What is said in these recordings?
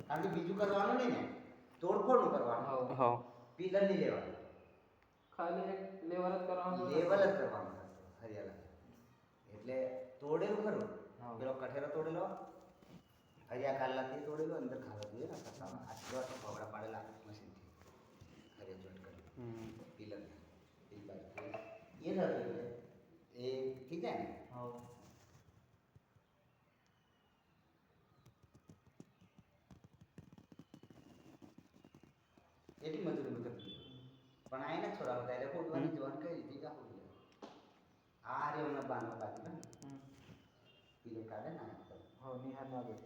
કારણ કે બીજું કરવાનું નહીં ને, તોડફોડનું કરવાનું. હા પિલર નહીં લેવાનું, ખાલી એક લેવલ જ કરવાનું. લેવલ જ કરવાનું હરિયાળા. એટલે તોડેલું ખરું, પેલો કઠેરો તોડેલો, હરિયા ખાલાથી તોડેલો, અંદર ખાલા જોઈએ ને આટલો ભવડા પાડેલા મશીનથી હરિયા જોઈન્ટ કરી પિલર એ થતું એ થઈ જાય ને. એટલી મજૂરી કરતી પણ આ એને છોડાવતા એટલે ખોટવાની જોવાનું કઈ રીતે કા ખોટું આ રે હમણાં બાનો બાકી ને પીલો કાઢે ને નિહાર ના ગયો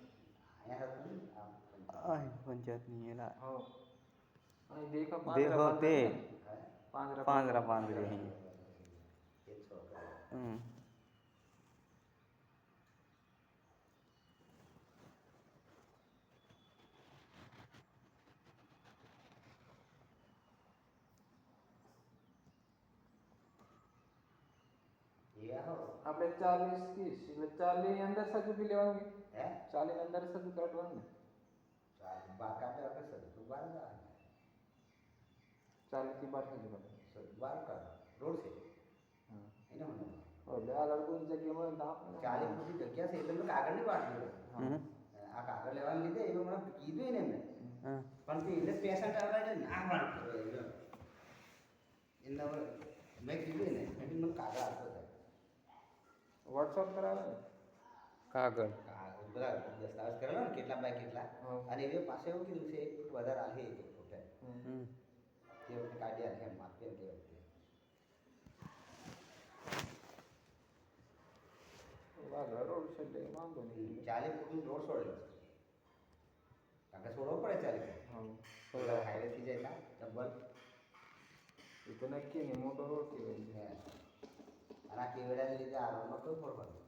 અહીંયા હતું ને આ પંચાયત ની એલા અને દેખો દેખો તે પાંદરા પાંદરા પાંદરી અહીં એ છોકરા આપણે 40 30 એટલે 40 ની અંદર સજુ લેવાનું હે 40 ની અંદર સજુ કાઢવાનું ને ચાલ બાકા તો આપણે સજુ બાર ના 40 થી 12 સજુ સજુ બાર કર રોડ છે હા એને મને એટલે આ લડકોની જગ્યામાં તો આપણે 40 ફૂટની જગ્યા છે એટલે મેં કાગળ નહીં વાળ્યું આ કાગળ લેવાને લીધે એ મને કીધું ને મેં પણ તે એટલે પેશન્ટ આવે ના વાળતો એના મેં કીધું ને એટલે મને કાગળ આપતો થાય વોટ્સઅપ કરાવે ને કાગળ બધા દસ્તાવેજ કરેલો ને કેટલા બાય કેટલા અને એ પાસે એવું કીધું છે 1 ફૂટ વધારે આલે એક ફૂટ તે વખતે કાઢી આલે એમ માપે તે વખતે વાગરા રોડ છે એટલે વાંધો નહીં 40 ફૂટનું રોડ છોડેલો છે કારણ કે છોડવો પડે 40 ફૂટ હાઈવે થી જાય ડબલ એ તો નક્કી નહીં મોટો રોડ કહેવાય અને આ કેવડાને લીધે આ રોડમાં કોઈ ફોડ પડે